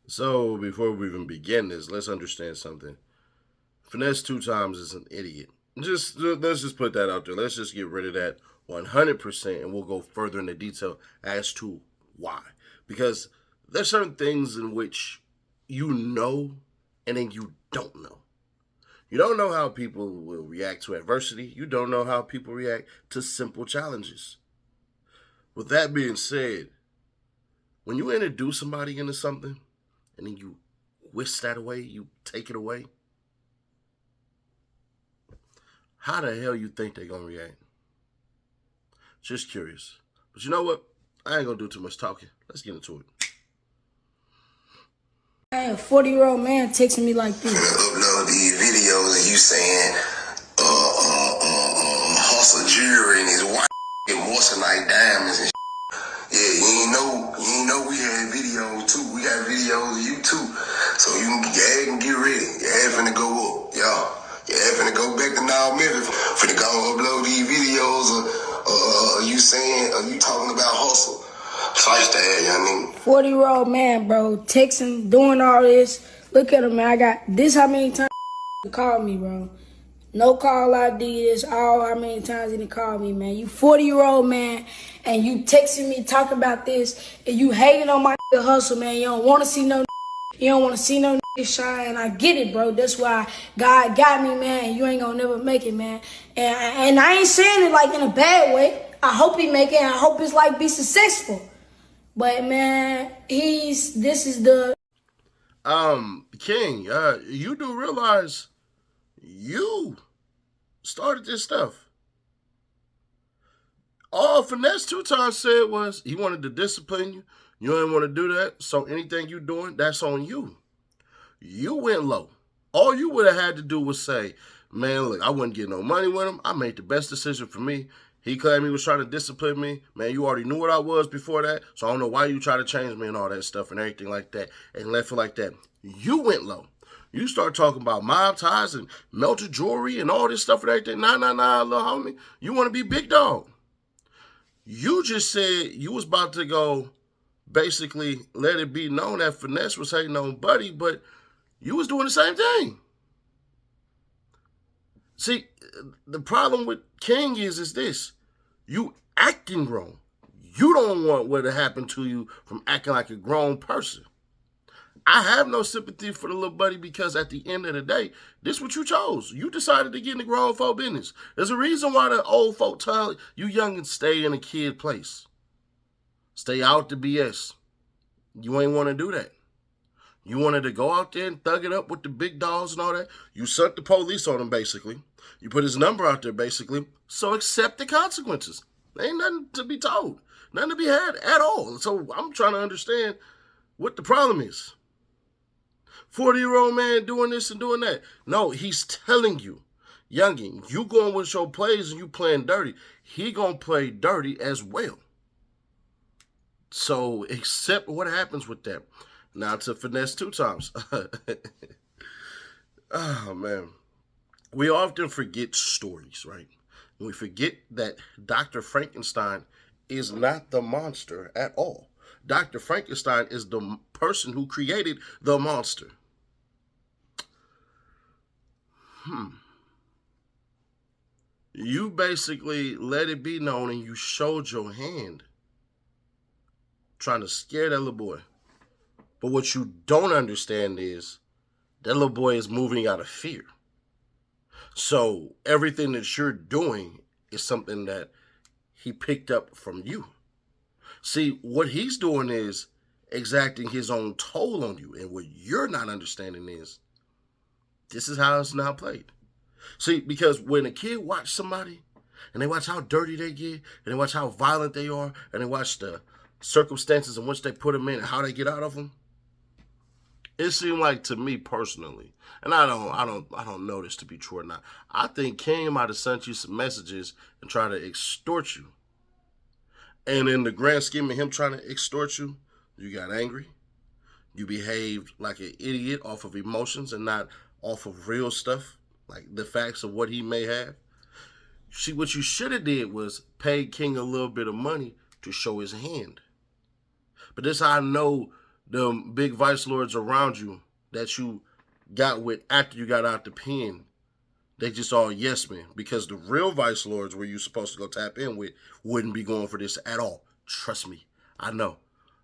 So before we even begin this, let's understand something. Finesse2tymes is an idiot. Let's just put that out there. Let's just get rid of that 100%, and we'll go further into detail as to why. Because there's certain things in which you know, and then you don't know. You don't know how people will react to adversity. You don't know how people react to simple challenges. With that being said, when you introduce somebody into something, and then you whisk that away, you take it away, how the hell you think they're going to react? Just curious. But you know what? I ain't going to do too much talking. Let's get into it. A 40-year-old man texting me like this. Upload these videos of you saying, hustle jewelry and his wife and moissanite diamonds and shit. Yeah, you ain't know we had videos too. We got videos of you too. So you can get ready. Your ass finna go up. Y'all. Your ass finna go back to now Memphis. Finna go upload these videos of you saying, you talking about hustle. Fight that, young nigga. 40-year-old man, bro, texting, doing all this. Look at him, man. I got this how many times he called me, bro. No call ID, this all how many times he done called me, man. You 40-year-old man, and you texting me, talking about this, and you hating on my hustle, man. You don't want to see no you don't want to see no shine. I get it, bro. That's why God got me, man. You ain't gonna never make it, man. And I ain't saying it like in a bad way. I hope he make it. And I hope his life be successful. But man, this is the King, you do realize you started this stuff. All Finesse2tymes said was he wanted to discipline you. You didn't want to do that, so anything you doing, that's on you. You went low. All you would have had to do was say, man, look, I wouldn't get no money with him. I made the best decision for me. He claimed he was trying to discipline me. Man, you already knew what I was before that, so I don't know why you try to change me and all that stuff and everything like that and left it like that. You went low. You start talking about mob ties and melted jewelry and all this stuff and everything. Nah, little homie. You want to be big dog. You just said you was about to go basically let it be known that Finesse was hating on Buddy, but you was doing the same thing. See, the problem with King is this. You acting grown. You don't want what happened to you from acting like a grown person. I have no sympathy for the little buddy because at the end of the day, this is what you chose. You decided to get in the grown folk business. There's a reason why the old folk tell you young and stay in a kid place. Stay out the BS. You ain't want to do that. You wanted to go out there and thug it up with the big dogs and all that. You sent the police on him, basically. You put his number out there, basically. So accept the consequences. There ain't nothing to be told. Nothing to be had at all. So I'm trying to understand what the problem is. 40-year-old man doing this and doing that. No, he's telling you, youngin, you going with your plays and you playing dirty. He gonna play dirty as well. So accept what happens with that. Now to Finesse2tymes. Oh, man. We often forget stories, right? We forget that Dr. Frankenstein is not the monster at all. Dr. Frankenstein is the person who created the monster. You basically let it be known and you showed your hand trying to scare that little boy. But what you don't understand is that little boy is moving out of fear. So everything that you're doing is something that he picked up from you. See, what he's doing is exacting his own toll on you. And what you're not understanding is this is how it's now played. See, because when a kid watch somebody and they watch how dirty they get and they watch how violent they are and they watch the circumstances in which they put them in and how they get out of them, it seemed like to me personally, and I don't know this to be true or not. I think King might have sent you some messages and tried to extort you. And in the grand scheme of him trying to extort you, you got angry. You behaved like an idiot off of emotions and not off of real stuff, like the facts of what he may have. See, what you should have did was pay King a little bit of money to show his hand. But this how I know them big vice lords around you that you got with after you got out the pen, they just all yes men, because the real vice lords where you supposed to go tap in with wouldn't be going for this at all. Trust me, I know.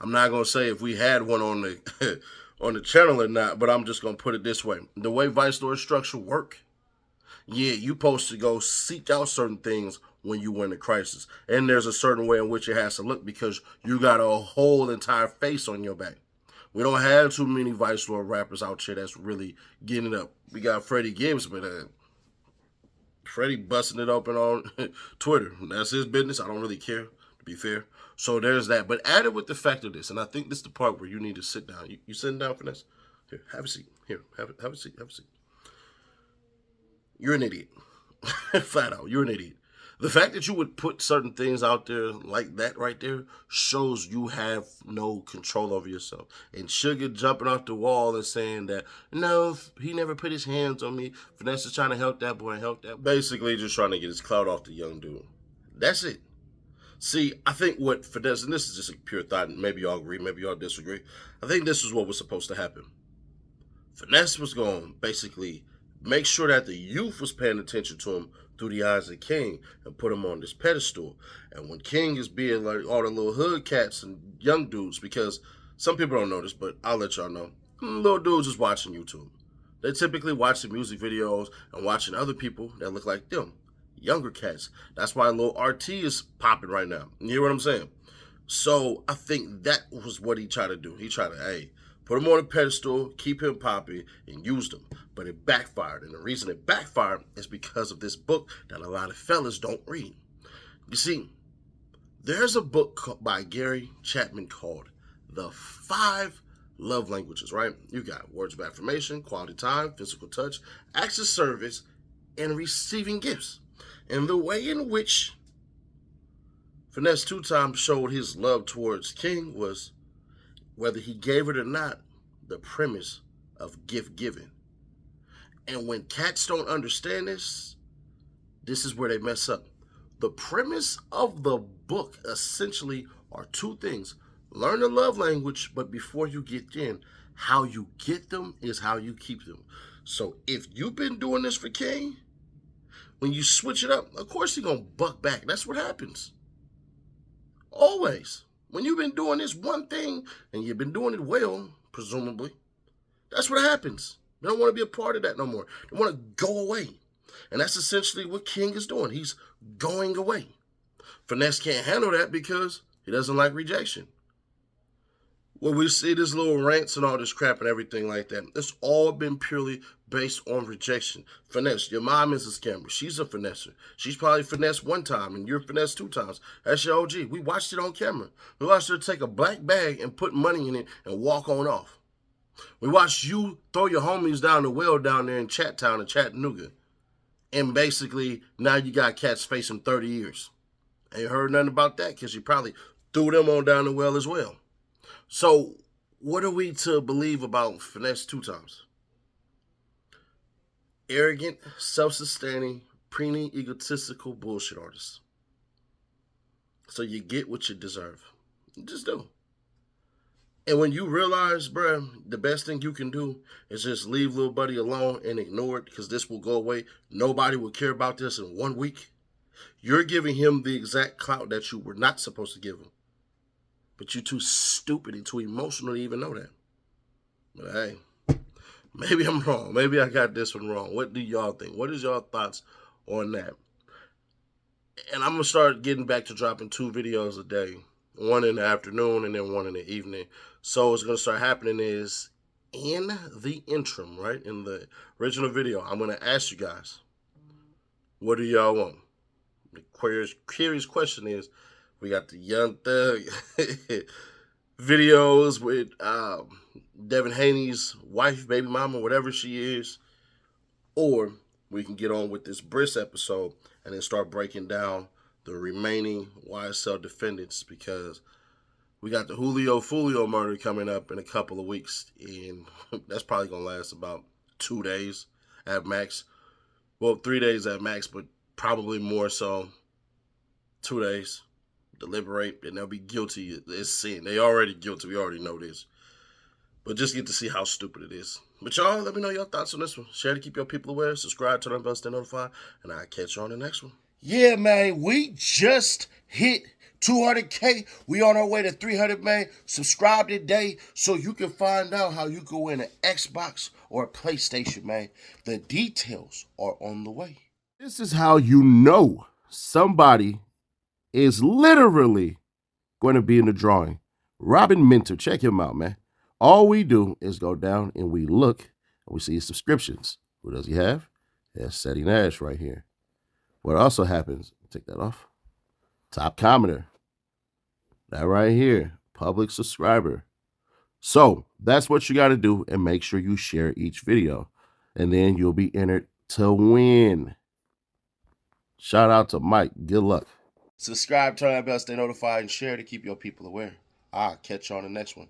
I'm not gonna say if we had one on the on the channel or not, but I'm just gonna put it this way: the way vice lord structure work, yeah, you supposed to go seek out certain things when you in a crisis, and there's a certain way in which it has to look because you got a whole entire face on your back. We don't have too many vice lord rappers out here that's really getting it up. We got Freddie Gibbs, but Freddie busting it open on Twitter. That's his business. I don't really care, to be fair. So there's that. But added with the fact of this, and I think this is the part where you need to sit down. You sitting down, Finesse? Here, have a seat. Here, have a seat. Have a seat. You're an idiot. Flat out, you're an idiot. The fact that you would put certain things out there like that right there shows you have no control over yourself. And Sugar jumping off the wall and saying that, no, he never put his hands on me. Finesse is trying to help that boy, help that. Basically just trying to get his clout off the young dude. That's it. See, I think what Finesse, and this is just a pure thought, and maybe y'all agree, maybe y'all disagree. I think this is what was supposed to happen. Finesse was going to basically make sure that the youth was paying attention to him through the eyes of King and put him on this pedestal. And when King is being like all the little hood cats and young dudes, because some people don't know this, but I'll let y'all know, little dudes is watching YouTube. They're typically watching music videos and watching other people that look like them, younger cats. That's why little RT is popping right now. You hear what I'm saying? So I think that was what he tried to do. He tried to, hey, put him on a pedestal, keep him popping, and used him. But it backfired. And the reason it backfired is because of this book that a lot of fellas don't read. You see, there's a book by Gary Chapman called The 5 Love Languages, right? You got words of affirmation, quality time, physical touch, acts of service, and receiving gifts. And the way in which Finesse2tymes showed his love towards King was, whether he gave it or not, the premise of gift giving. And when cats don't understand this, this is where they mess up. The premise of the book essentially are two things. Learn the love language, but before you get in, how you get them is how you keep them. So if you've been doing this for King, when you switch it up, of course he's going to buck back. That's what happens. Always. When you've been doing this one thing, and you've been doing it well, presumably, that's what happens. They don't want to be a part of that no more. They want to go away. And that's essentially what King is doing. He's going away. Finesse can't handle that because he doesn't like rejection. When we see this little rants and all this crap and everything like that, it's all been purely based on rejection. Finesse, your mom is a scammer. She's a finesser. She's probably finessed one time and you're finessed 2 times. That's your OG. We watched it on camera. We watched her take a black bag and put money in it and walk on off. We watched you throw your homies down the well down there in Chat Town in Chattanooga. And basically, now you got cats facing 30 years. Ain't heard nothing about that because you probably threw them on down the well as well. So, what are we to believe about Finesse2tymes? Arrogant, self-sustaining, preemie, egotistical bullshit artist. So you get what you deserve. You just do. And when you realize, bruh, the best thing you can do is just leave little buddy alone and ignore it because this will go away. Nobody will care about this in 1 week. You're giving him the exact clout that you were not supposed to give him. But you're too stupid and too emotional to even know that. But hey, maybe I'm wrong. Maybe I got this one wrong. What do y'all think? What is y'all thoughts on that? And I'm going to start getting back to dropping 2 videos a day. One in the afternoon and then one in the evening. So what's going to start happening is in the interim, right, in the original video, I'm going to ask you guys, what do y'all want? The curious question is, we got the Young Thug videos with Devin Haney's wife, baby mama, whatever she is, or we can get on with this Briss episode and then start breaking down the remaining YSL defendants because we got the Julio Fulio murder coming up in a couple of weeks, and that's probably going to last about 2 days at max. Well, 3 days at max, but probably more so 2 days. Deliberate, and they'll be guilty. It's sin. They already guilty. We already know this. But just get to see how stupid it is. But y'all, let me know your thoughts on this one. Share to keep your people aware. Subscribe, turn on the bell, stay notified. And I'll catch you on the next one. Yeah, man. We just hit 200K. We on our way to 300, man. Subscribe today so you can find out how you can win an Xbox or a PlayStation, man. The details are on the way. This is how you know somebody is literally going to be in the drawing. Robin Minter, check him out, man. All we do is go down and we look and we see his subscriptions. Who does he have? He has Seti Nash right here. What also happens, take that off. Top commenter. That right here, public subscriber. So that's what you got to do, and make sure you share each video. And then you'll be entered to win. Shout out to Mike. Good luck. Subscribe, turn on the bell, stay notified, and share to keep your people aware. I'll catch you on the next one.